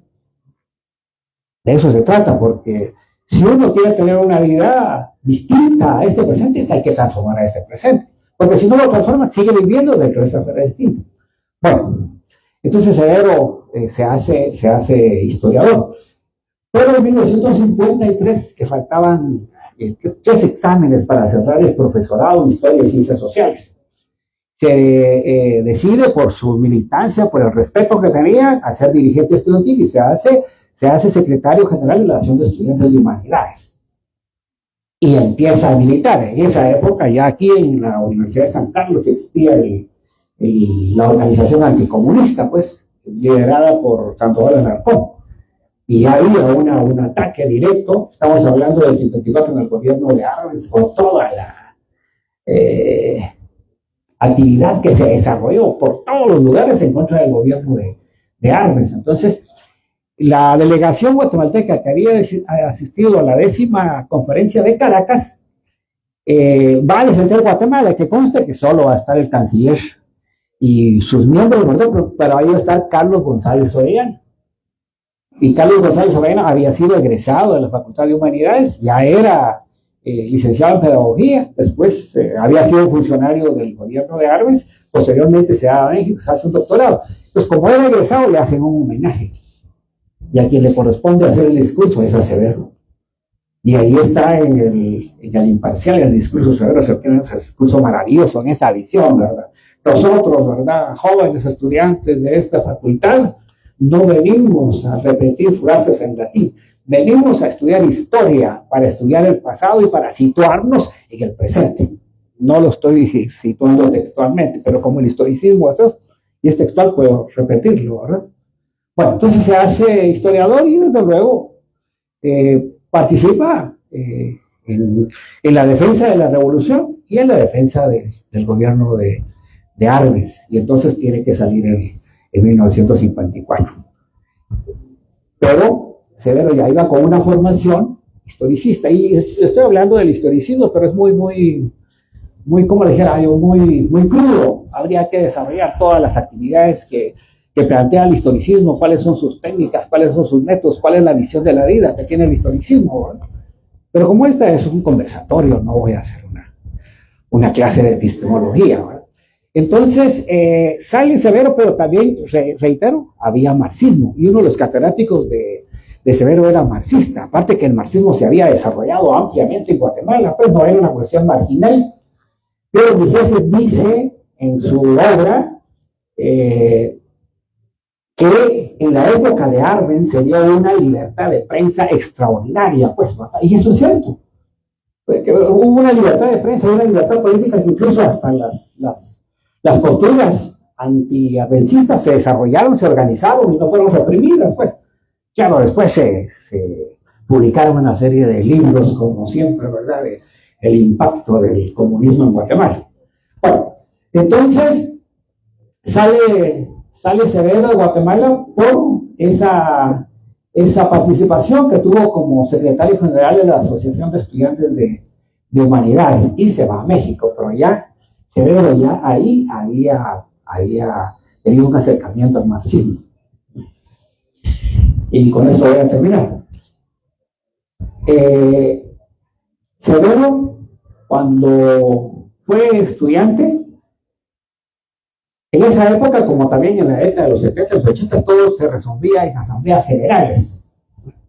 De eso se trata, porque si uno quiere tener una vida distinta a este presente, hay que transformar a este presente. Porque si no lo transforma, sigue viviendo dentro de esa esfera distinta. Bueno, entonces Severo se hace historiador. Pero en 1953, que faltaban 3 exámenes para cerrar el profesorado en Historia y Ciencias Sociales, se decide por su militancia, por el respeto que tenía, a ser dirigente estudiantil y se hace secretario general de la Asociación de Estudiantes de Humanidades. Y empieza a militar. En esa época, ya aquí en la Universidad de San Carlos existía la organización anticomunista, pues, liderada por Sandoval Alarcón. Y había un ataque directo, estamos hablando del 54 en el gobierno de Arbenz, por toda la actividad que se desarrolló por todos los lugares en contra del gobierno de Arbenz. Entonces, la delegación guatemalteca que había asistido a la 10ª conferencia de Caracas va a defender Guatemala, que conste que solo va a estar el canciller y sus miembros, pero ahí va a estar Carlos González Orellana. Y Carlos González Orellana había sido egresado de la Facultad de Humanidades, ya era licenciado en Pedagogía, después había sido funcionario del gobierno de Arbenz, posteriormente se va a México, se hace un doctorado. Pues como era egresado, le hacen un homenaje. Y a quien le corresponde hacer el discurso es a Severo. Y ahí está en el imparcial, en el discurso Severo, se tiene ese discurso maravilloso en esa visión, ¿verdad? Nosotros, ¿verdad?, jóvenes estudiantes de esta facultad, no venimos a repetir frases en latín, venimos a estudiar historia, para estudiar el pasado y para situarnos en el presente. No lo estoy situando textualmente, pero como el historicismo es esto, y es textual, puedo repetirlo, ¿verdad? Bueno, entonces se hace historiador y desde luego participa en la defensa de la revolución y en la defensa del gobierno de Arbenz, y entonces tiene que salir en 1954. Pero Severo ya iba con una formación historicista, y estoy hablando del historicismo, pero es muy, como le dijera yo, muy crudo. Habría que desarrollar todas las actividades que plantea el historicismo, cuáles son sus técnicas, cuáles son sus métodos, cuál es la visión de la vida que tiene el historicismo, ¿verdad? Pero como esta es un conversatorio, no voy a hacer una clase de epistemología, ¿verdad? Entonces sale Severo, pero también, reitero, había marxismo, y uno de los catedráticos de Severo era marxista, aparte que el marxismo se había desarrollado ampliamente en Guatemala, pues no era una cuestión marginal. Pero Vigeses dice en su obra que en la época de Arbenz se dio una libertad de prensa extraordinaria, pues, y eso es cierto. Que hubo una libertad de prensa, una libertad política que incluso hasta las posturas anti-arbencistas se desarrollaron, se organizaron y no fueron reprimidas, pues. Claro, después se publicaron una serie de libros, como siempre, ¿verdad?, el impacto del comunismo en Guatemala. Bueno, entonces sale Severo de Guatemala por esa participación que tuvo como secretario general de la Asociación de Estudiantes de Humanidades, y se va a México, pero ya Severo ya ahí había tenido un acercamiento al marxismo. Y con eso voy a terminar. Severo, cuando fue estudiante, en esa época, como también en la década de los 70 y los 80, todo se resolvía en asambleas generales.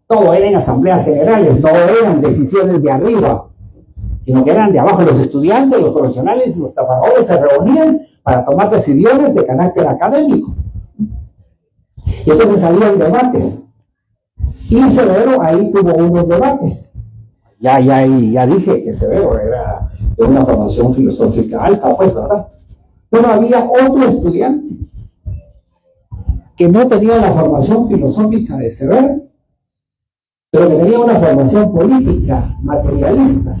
Todo era en asambleas generales, no eran decisiones de arriba, sino que eran de abajo. Los estudiantes, los profesionales, los trabajadores se reunían para tomar decisiones de carácter académico. Y entonces salían debates. Y Severo ahí tuvo unos debates. Ya dije que Severo era de una formación filosófica alta, pues, ¿verdad? Pero había otro estudiante que no tenía la formación filosófica de Severo, pero que tenía una formación política, materialista.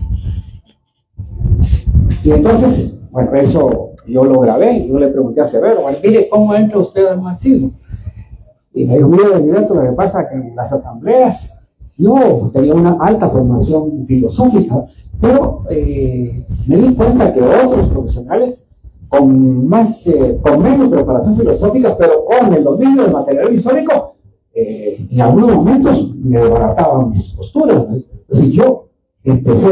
Y entonces, bueno, eso yo lo grabé y yo le pregunté a Severo, bueno, mire, ¿cómo entra usted al marxismo? Y me dijo, mire, Heriberto, lo que pasa es que en las asambleas yo tenía una alta formación filosófica, pero me di cuenta que otros profesionales con menos preparación filosófica, pero con el dominio del material histórico, en algunos momentos me desbarataban mis posturas, ¿no? Entonces yo empecé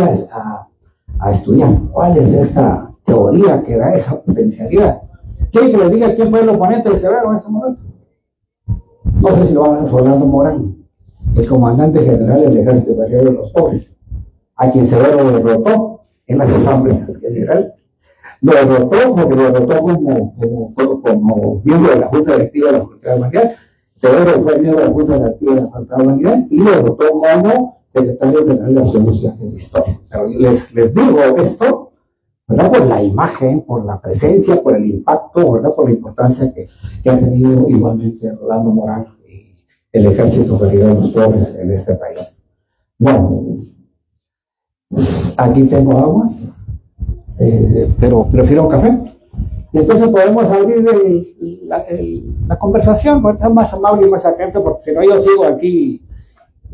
a estudiar cuál es esta teoría que da esa potencialidad. ¿Quieren que les diga quién fue el oponente de Severo en ese momento? No sé si lo van a ver, Rolando Morán, el comandante general del Ejército Guerrero de los Pobres, a quien Severo derrotó en las asambleas generales. Lo derrotó porque lo derrotó como miembro de la Junta Directiva de la Facultad de Humanidades. Severo fue miembro de la Junta Directiva de la Facultad de Humanidades y lo derrotó como secretario general de Absolución de la Historia. Pero les digo esto ¿verdad? Por la imagen, por la presencia, por el impacto, ¿verdad? Por la importancia que ha tenido igualmente Rolando Morán y el Ejército Guerrillero de los Pobres en este país. Bueno, aquí tengo agua, pero prefiero café. Y entonces podemos abrir la conversación, ¿verdad? Más amable y más atento, porque si no yo sigo aquí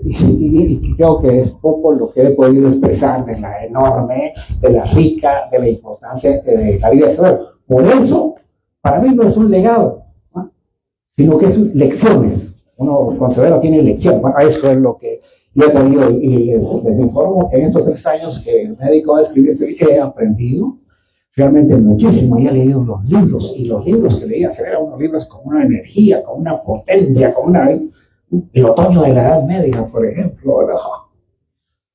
y creo que es poco lo que he podido expresar de la enorme, de la rica, de la importancia de la vida de Severo. Por eso, para mí no es un legado, ¿no? Sino que es lecciones. Uno con Severo tiene lecciones. Bueno, eso es lo que yo he tenido y les informo que en estos 3 años que me he dedicado a escribir, he aprendido realmente muchísimo. Y he leído los libros, y los libros que leía Severo, unos libros con una energía, con una potencia, con una... El otoño de la Edad Media, por ejemplo, ¿verdad?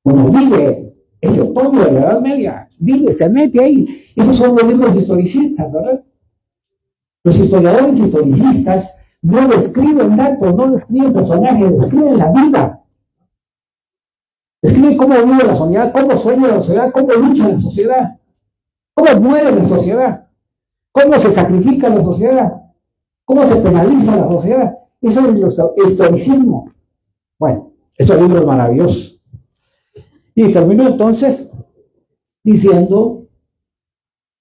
Uno vive ese otoño de la Edad Media, vive, se mete ahí. Esos son los libros historicistas, ¿verdad? Los historiadores historicistas no describen datos, no describen personajes, describen la vida. Describen cómo vive la sociedad, cómo sueña la sociedad, cómo lucha la sociedad, cómo muere la sociedad, cómo se sacrifica la sociedad, cómo se penaliza la sociedad. Eso es el historicismo. Bueno, estos libros maravillosos. Y termino entonces diciendo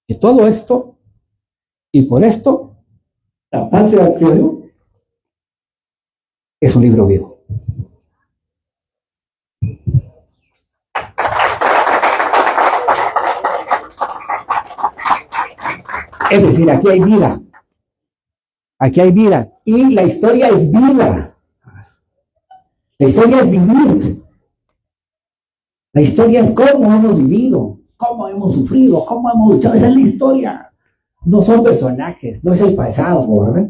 que todo esto, y por esto, La Patria del Criollo es un libro vivo. Es decir, aquí hay vida. Aquí hay vida. Y la historia es vida. La historia es vivir. La historia es cómo hemos vivido, cómo hemos sufrido, cómo hemos luchado. Esa es la historia. No son personajes, no es el pasado, ¿verdad?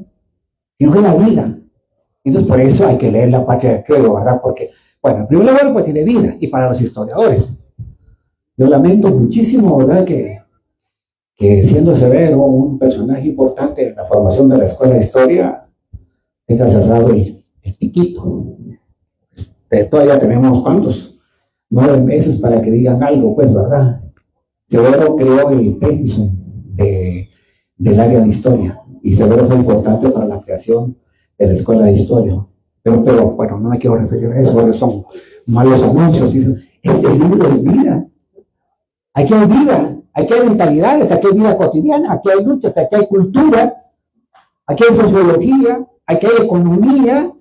Sino que es la vida. Entonces, por eso hay que leer La Patria del Criollo, ¿verdad? Porque, bueno, en primer lugar, pues tiene vida. Y para los historiadores, yo lamento muchísimo, ¿verdad? Que siendo Severo un personaje importante en la formación de la Escuela de Historia, tenga cerrado el piquito. Todavía tenemos, ¿cuántos? 9 meses para que digan algo, pues, ¿verdad? Severo creó el pensum del área de historia, y Severo fue importante para la creación de la Escuela de Historia. Pero bueno, no me quiero referir a eso, porque son malos anuncios. Este libro es vida. Aquí hay vida. Aquí hay mentalidades, aquí hay vida cotidiana, aquí hay luchas, aquí hay cultura, aquí hay sociología, aquí hay economía.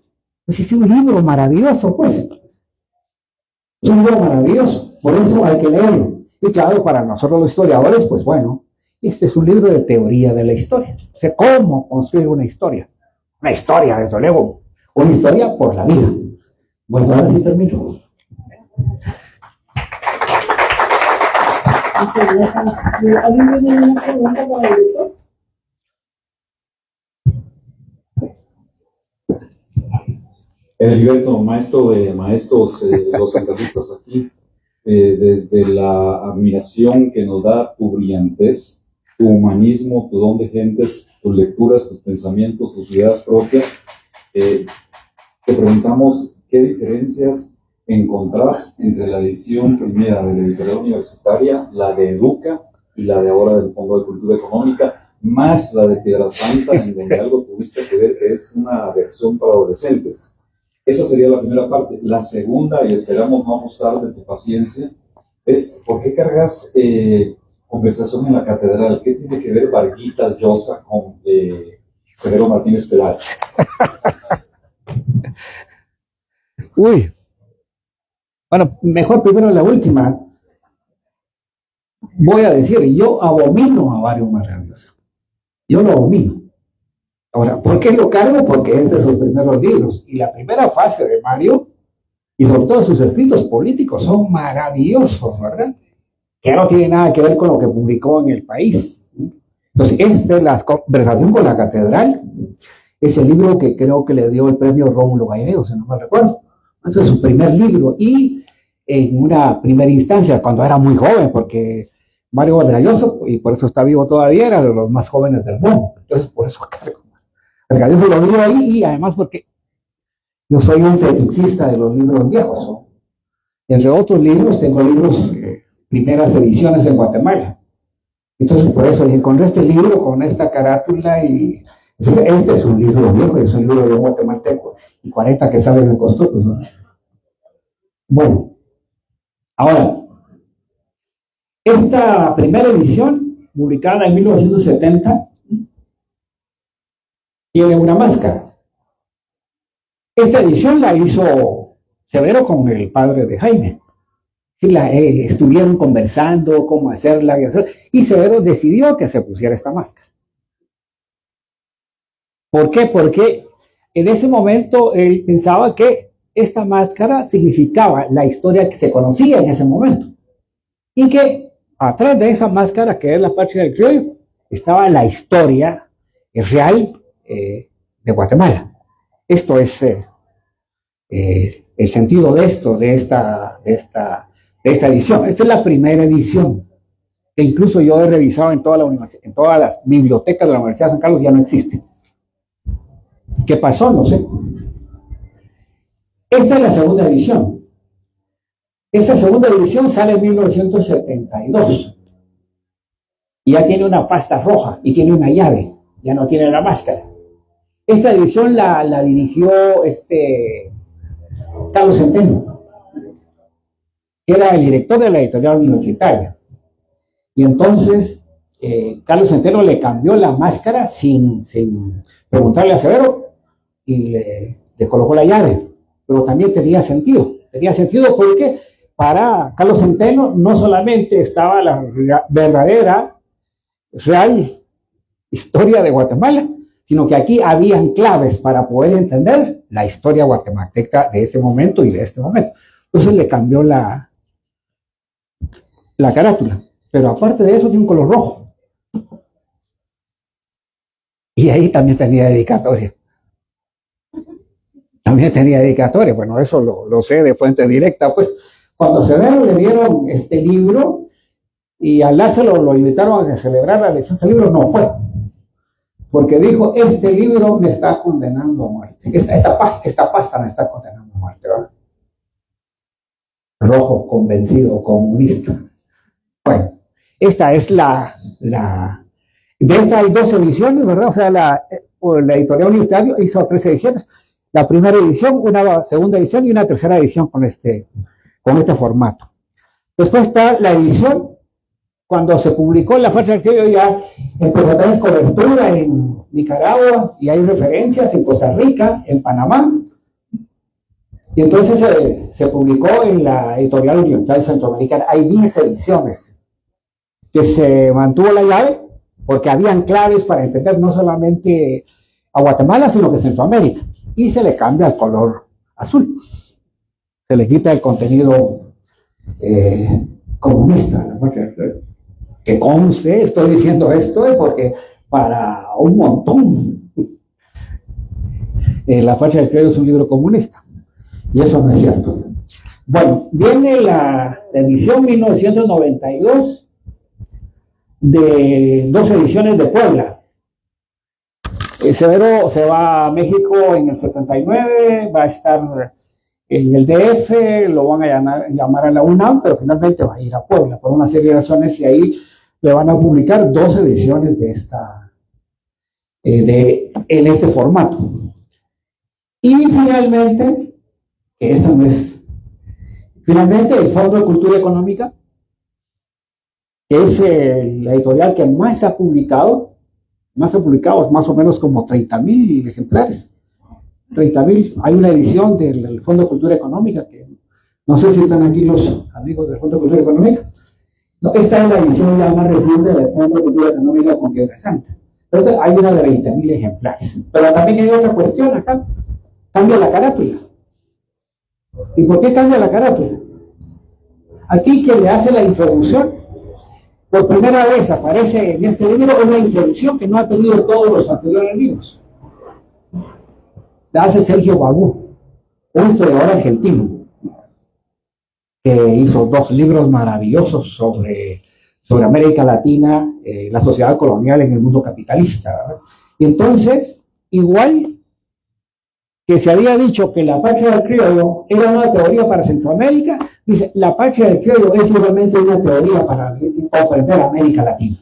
Pues es un libro maravilloso, pues. Es un libro maravilloso, por eso hay que leerlo. Y claro, para nosotros los historiadores, pues bueno, este es un libro de teoría de la historia. O sea, cómo construir una historia. Una historia, desde luego. Una historia por la vida. Bueno, ahora sí termino. Muchas gracias. ¿Alguien tiene una pregunta para el doctor? Heriberto, maestro de maestros, los entrevistas aquí, desde la admiración que nos da tu brillantez, tu humanismo, tu don de gentes, tus lecturas, tus pensamientos, tus ideas propias, te preguntamos qué diferencias encontrás entre la edición primera de la editorial universitaria, la de Educa y la de ahora del Fondo de Cultura Económica, más la de Piedra Santa, en donde algo tuviste que ver, que es una versión para adolescentes. Esa sería la primera parte. La segunda, y esperamos no abusar de tu paciencia, es ¿por qué cargas conversación en la catedral? ¿Qué tiene que ver Varguitas Llosa con Severo Martínez Pelayo? Uy. Bueno, mejor primero la última. Voy a decir, yo abomino a Mario Vargas. Yo lo abomino. Ahora, ¿por qué lo cargo? Porque es de sus primeros libros. Y la primera fase de Mario, y sobre todo sus escritos políticos, son maravillosos, ¿verdad? Que no tiene nada que ver con lo que publicó en El País. Entonces, este de la conversación con la catedral, es el libro que creo que le dio el premio Rómulo Gallegos, si no me recuerdo. Ese es su primer libro. Y en una primera instancia, cuando era muy joven, porque Mario Vargas Llosa, y por eso está vivo todavía, era de los más jóvenes del mundo. Entonces, por eso cargo. Vargas Llosa lo vivo ahí, y además porque yo soy un fetichista de los libros viejos, ¿no? Entre otros libros, tengo libros, primeras ediciones en Guatemala. Entonces, por eso encontré este libro con esta carátula y este es un libro viejo, es un libro de un guatemalteco y 40 que sabe me costó, pues, ¿no? Bueno, ahora, esta primera edición, publicada en 1970, tiene una máscara. Esta edición la hizo Severo con el padre de Jaime. Estuvieron conversando cómo hacerla y Severo decidió que se pusiera esta máscara. ¿Por qué? Porque en ese momento él pensaba que esta máscara significaba la historia que se conocía en ese momento y que atrás de esa máscara, que es la Patria del Criollo, estaba la historia real de Guatemala. Esto es el sentido de esto, de esta edición. Esta es la primera edición, que incluso yo he revisado en todas las bibliotecas de la Universidad de San Carlos, ya no existe. ¿Qué pasó? No sé. Esta es la segunda edición. Esta segunda edición sale en 1972. Y ya tiene una pasta roja y tiene una llave. Ya no tiene la máscara. Esta edición la dirigió Carlos Centeno, que era el director de la editorial universitaria. Y entonces Carlos Centeno le cambió la máscara sin preguntarle a Severo y le colocó la llave. Pero también tenía sentido porque para Carlos Centeno no solamente estaba la verdadera, real historia de Guatemala, sino que aquí habían claves para poder entender la historia guatemalteca de ese momento y de este momento. Entonces le cambió la carátula, pero aparte de eso tiene un color rojo. Y ahí también tenía dedicatoria. Bueno, eso lo sé de fuente directa, pues cuando Severo le dieron este libro y a Lázaro lo invitaron a celebrar la lección de este libro, no fue. Porque dijo, este libro me está condenando a muerte. Esta pasta me está condenando a muerte, ¿verdad? Rojo, convencido, comunista. Bueno, esta es de estas hay 2 ediciones, ¿verdad? O sea, la editorial Unitario hizo 3 ediciones. La primera edición, una segunda edición y una tercera edición con este formato. Después está la edición. Cuando se publicó la Patria del Criollo ya empezó a tener cobertura en Nicaragua y hay referencias en Costa Rica, en Panamá. Y entonces se publicó en la editorial Universal Centroamericana. Hay 10 ediciones que se mantuvo la llave porque habían claves para entender no solamente a Guatemala, sino que Centroamérica. Y se le cambia el color azul. Se le quita el contenido comunista, ¿no? Que conste, estoy diciendo esto porque para un montón la Patria del Criollo es un libro comunista y eso no es cierto. Bueno, viene la edición 1992 de 2 ediciones de Puebla. Severo se va a México en el 79, va a estar en el DF, lo van a llamar a la UNAM, pero finalmente va a ir a Puebla por una serie de razones y ahí le van a publicar 2 ediciones de en este formato. Y finalmente, que esta no es, finalmente el Fondo de Cultura Económica, que es la editorial que más ha publicado más o menos como 30,000 ejemplares. 30,000. Hay una edición del Fondo de Cultura Económica, que no sé si están aquí los amigos del Fondo de Cultura Económica. No, esta es la edición ya más reciente del Fondo de Cultura Económica con Piedra Santa. Entonces hay una de 20,000 ejemplares. Pero también hay otra cuestión acá. Cambia la carátula. ¿Y por qué cambia la carátula? Aquí quien le hace la introducción, por primera vez aparece en este libro una introducción que no ha tenido todos los anteriores libros. La hace Sergio Bagú, un historiador argentino, que hizo 2 libros maravillosos sobre América Latina, la sociedad colonial en el mundo capitalista, ¿verdad? Y entonces, igual que se había dicho que la Patria del Criollo era una teoría para Centroamérica, dice, la Patria del Criollo es igualmente una teoría para comprender América Latina.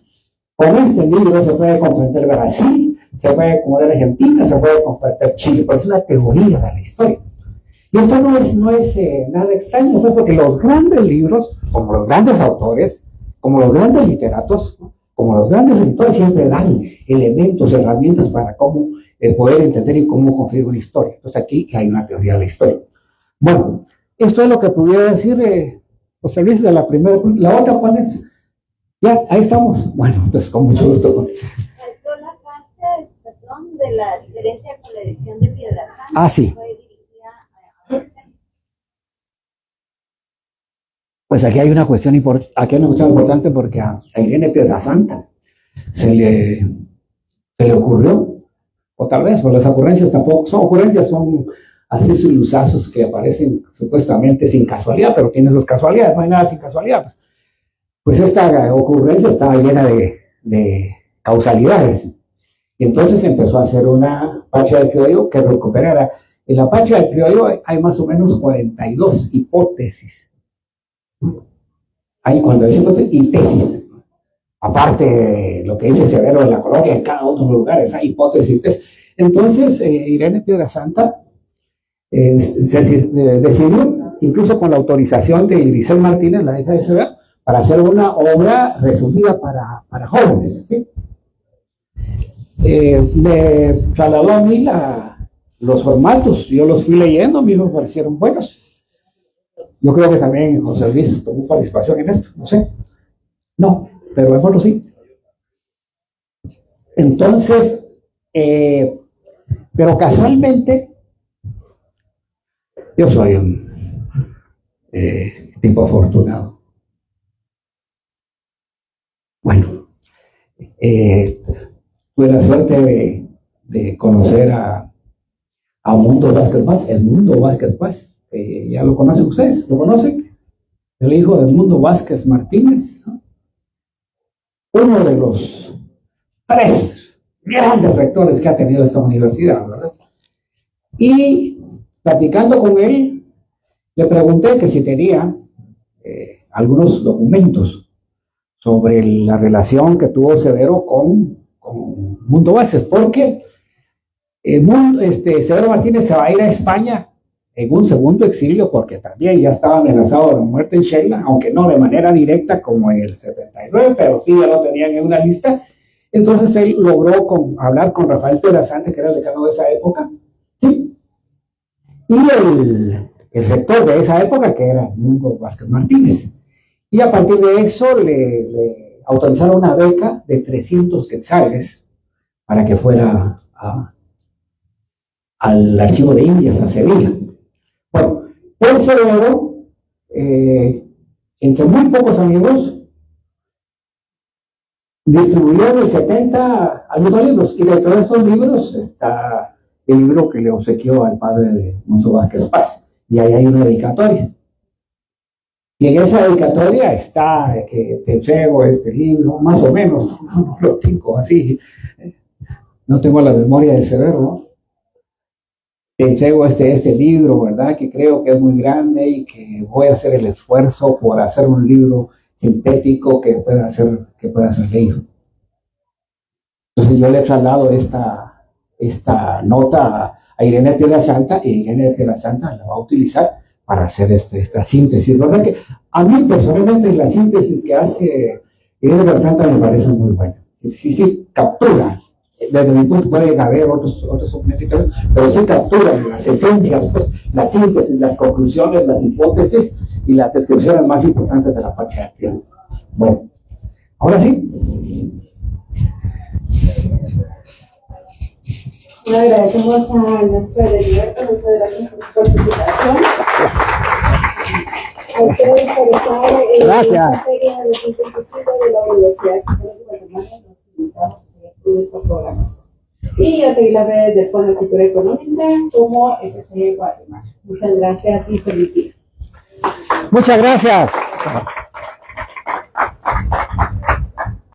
Con este libro se puede comprender Brasil, se puede comprender Argentina, se puede comprender Chile, pero es una teoría de la historia. Y esto no es nada extraño, pues, porque los grandes libros, como los grandes autores, como los grandes literatos, como los grandes editores, siempre dan elementos, herramientas para cómo poder entender y cómo construir una historia. Entonces aquí hay una teoría de la historia. Bueno, esto es lo que pudiera decir José Luis de la primera. La otra, ¿cuál es? Ya, ahí estamos. Bueno, entonces con mucho gusto. Faltó la parte, perdón, de la diferencia con la edición de Piedrasanta. Ah, sí. Pues aquí hay una cuestión importante porque a Irene Piedrasanta se le ocurrió, o tal vez, pues las ocurrencias tampoco son ocurrencias, son así suluzazos que aparecen supuestamente sin casualidad, pero tienen sus casualidades, no hay nada sin casualidad. Pues esta ocurrencia estaba llena de causalidades. Y entonces empezó a hacer una Pacha del Criollo que recuperara. En la Pacha del Criollo hay más o menos 42 hipótesis. Hay cuando dice hipótesis y tesis. Aparte de lo que dice Severo de la Colonia, en cada uno de los lugares hay hipótesis y tesis. Entonces, Irene Piedrasanta decidió, incluso con la autorización de Grisel Martínez, la hija de Severo, para hacer una obra resumida para jóvenes, ¿sí? Me trasladó a mí los formatos, yo los fui leyendo, a mí me parecieron buenos. Yo creo que también José Luis tomó participación en esto, no sé. No, pero en otro sí. Entonces, pero casualmente, yo soy un tipo afortunado. Bueno, tuve la suerte de conocer a Mundo Vázquez Paz, el Mundo Vázquez Paz. Ya lo conocen ustedes, ¿lo conocen? El hijo de Mundo Vázquez Martínez, ¿no? Uno de los 3 grandes rectores que ha tenido esta universidad, ¿verdad? Y platicando con él, le pregunté que si tenía algunos documentos sobre la relación que tuvo Severo con Mundo Vázquez, porque Severo Martínez se va a ir a España en un segundo exilio, porque también ya estaba amenazado de muerte en Sheila, aunque no de manera directa como en el 79, pero sí ya lo tenían en una lista. Entonces él logró hablar con Rafael Piedrasanta, que era el decano de esa época, ¿sí? Y el rector de esa época, que era Mundo Vázquez Martínez. Y a partir de eso le autorizaron una beca de 300 quetzales para que fuera al Archivo de Indias, a Sevilla. Bueno, pues Severo, entre muy pocos amigos, distribuyó de 70 algunos libros, y dentro de estos libros está el libro que le obsequió al padre de Mundo Vázquez Paz, y ahí hay una dedicatoria. Y en esa dedicatoria está que te entrego este libro, más o menos, no lo tengo así, no tengo la memoria de Severo, ¿no? Te entrego este libro, ¿verdad? Que creo que es muy grande y que voy a hacer el esfuerzo por hacer un libro sintético que pueda ser leído. Entonces yo le he trasladado esta nota a Irene Piedrasanta, y Irene Piedrasanta la va a utilizar para hacer esta síntesis. ¿Verdad? Que a mí personalmente la síntesis que hace Irene Piedrasanta me parece muy buena. Sí, captura. Desde mi punto pueden haber otros documentos, pero sí capturan las esencias, pues, la síntesis, las conclusiones, las hipótesis y las descripciones más importantes de la Pacha del Criollo. Bueno, ahora sí. Agradecemos a nuestra Heriberto, muchas gracias por su participación. A ustedes por estar en esta feria de 2025 de la Universidad de Guatemala. Nos invitamos a seguir con esta programación y a seguir las redes del Fondo de Cultura Económica como FCE Guatemala. Muchas gracias y feliz día. Muchas gracias.